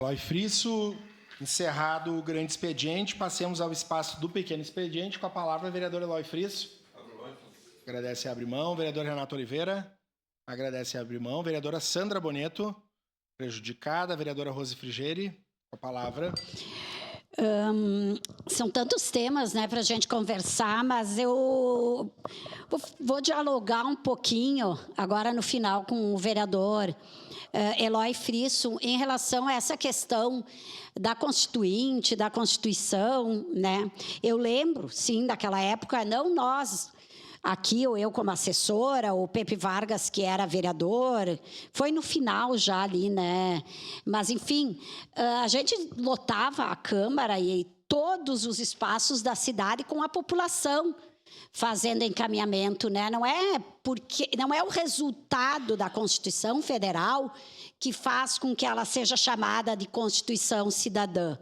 Eloy Frisso, encerrado o grande expediente, passemos ao espaço do pequeno expediente. Com a palavra, o vereador Eloy Frisso. Agradece e abre mão. Vereador Renato Oliveira. Agradece e abre mão. Vereadora Sandra Boneto. Prejudicada. Vereadora Rose Frigeri. Com a palavra. São tantos temas, né, para a gente conversar, mas eu vou dialogar um pouquinho agora no final com o vereador Eloy Frisso em relação a essa questão da Constituinte, da Constituição, né? Eu lembro, sim, daquela época, não nós aqui, ou eu como assessora, o Pepe Vargas, que era vereador, foi no final já ali, né? Mas, enfim, a gente lotava a Câmara e todos os espaços da cidade com a população fazendo encaminhamento, né? Não é o resultado da Constituição Federal que faz com que ela seja chamada de Constituição Cidadã.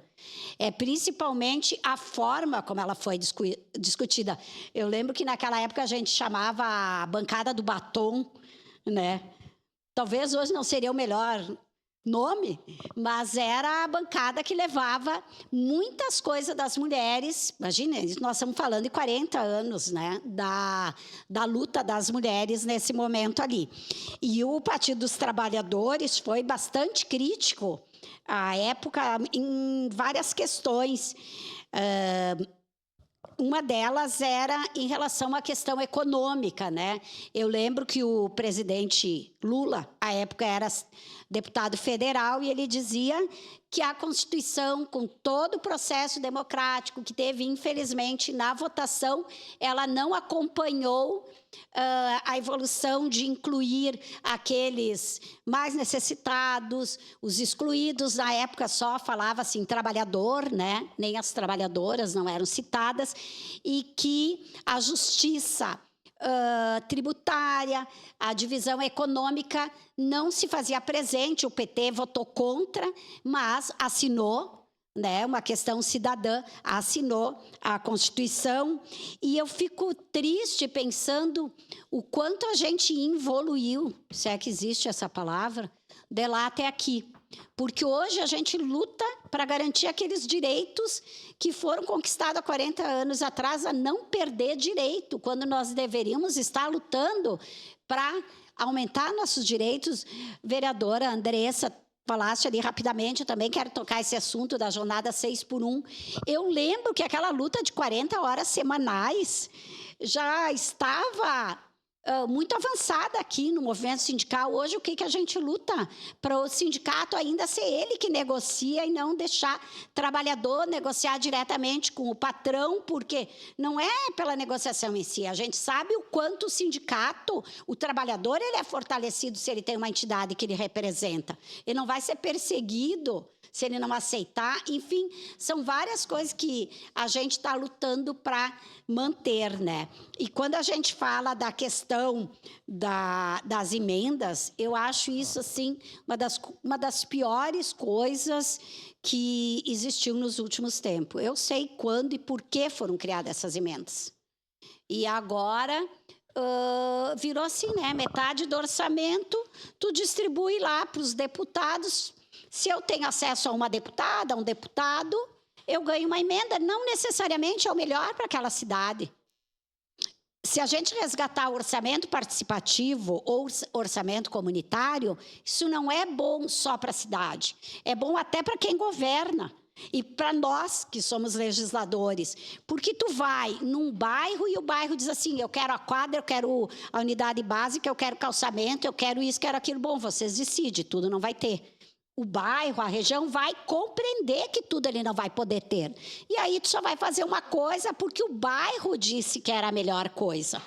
É principalmente a forma como ela foi discutida. Eu lembro que naquela época a gente chamava a bancada do batom, né? Talvez hoje não seria o melhor nome, mas era a bancada que levava muitas coisas das mulheres. Imagina, nós estamos falando de 40 anos, né, da luta das mulheres nesse momento ali. E o Partido dos Trabalhadores foi bastante crítico à época em várias questões. Uma delas era em relação à questão econômica, né? Eu lembro que o presidente Lula, à época, era deputado federal, e ele dizia que a Constituição, com todo o processo democrático que teve, infelizmente, na votação, ela não acompanhou a evolução de incluir aqueles mais necessitados, os excluídos. Na época só falava assim, trabalhador, né? Nem as trabalhadoras não eram citadas, e que a justiça tributária, a divisão econômica não se fazia presente. O PT votou contra, mas assinou, né, uma questão cidadã, assinou a Constituição. E eu fico triste pensando o quanto a gente evoluiu, se é que existe essa palavra, de lá até aqui. Porque hoje a gente luta para garantir aqueles direitos que foram conquistados há 40 anos atrás, a não perder direito, quando nós deveríamos estar lutando para aumentar nossos direitos. Vereadora Andressa, falaste ali rapidamente, eu também quero tocar esse assunto da jornada 6x1. Eu lembro que aquela luta de 40 horas semanais já estava muito avançada aqui no movimento sindical. Hoje, o que a gente luta? Para o sindicato ainda ser ele que negocia e não deixar trabalhador negociar diretamente com o patrão, porque não é pela negociação em si. A gente sabe o quanto o sindicato, o trabalhador, ele é fortalecido se ele tem uma entidade que ele representa. Ele não vai ser perseguido se ele não aceitar. Enfim, são várias coisas que a gente está lutando para manter, né? E quando a gente fala da questão das emendas, eu acho isso, assim, uma das piores coisas que existiu nos últimos tempos. Eu sei quando e por que foram criadas essas emendas. E agora virou assim, né? Metade do orçamento tu distribui lá para os deputados. Se eu tenho acesso a uma deputada, a um deputado, eu ganho uma emenda. Não necessariamente é o melhor para aquela cidade. Se a gente resgatar o orçamento participativo ou orçamento comunitário, isso não é bom só para a cidade. É bom até para quem governa. E para nós, que somos legisladores. Porque tu vai num bairro e o bairro diz assim, eu quero a quadra, eu quero a unidade básica, eu quero calçamento, eu quero isso, quero aquilo. Bom, vocês decidem, tudo não vai ter. O bairro, a região vai compreender que tudo ele não vai poder ter. E aí tu só vai fazer uma coisa porque o bairro disse que era a melhor coisa.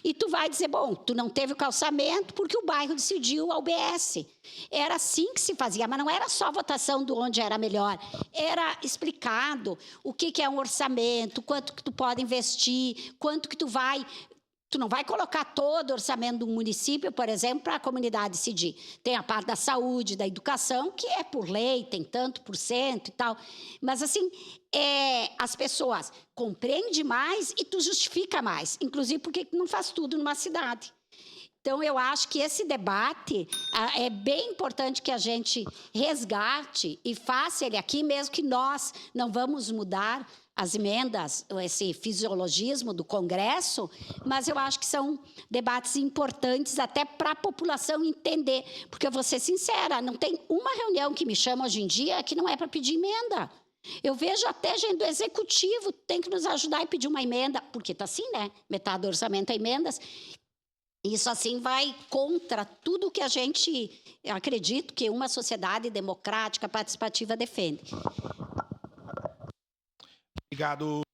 E tu vai dizer, bom, tu não teve o calçamento porque o bairro decidiu a UBS. Era assim que se fazia, mas não era só votação do onde era melhor. Era explicado o que é um orçamento, quanto que tu pode investir, quanto que tu vai... Tu não vai colocar todo o orçamento do município, por exemplo, para a comunidade decidir. Tem a parte da saúde, da educação, que é por lei, tem tanto por cento e tal. Mas, assim, as pessoas compreendem mais e tu justifica mais. Inclusive porque tu não faz tudo numa cidade. Então, eu acho que esse debate é bem importante que a gente resgate e faça ele aqui, mesmo que nós não vamos mudar as emendas, esse fisiologismo do Congresso, mas eu acho que são debates importantes até para a população entender. Porque, eu vou ser sincera, não tem uma reunião que me chama hoje em dia que não é para pedir emenda. Eu vejo até gente do Executivo tem que nos ajudar e pedir uma emenda, porque está assim, né? Metade do orçamento é emendas. Isso, assim, vai contra tudo que a gente, acredito, que uma sociedade democrática, participativa defende. Obrigado.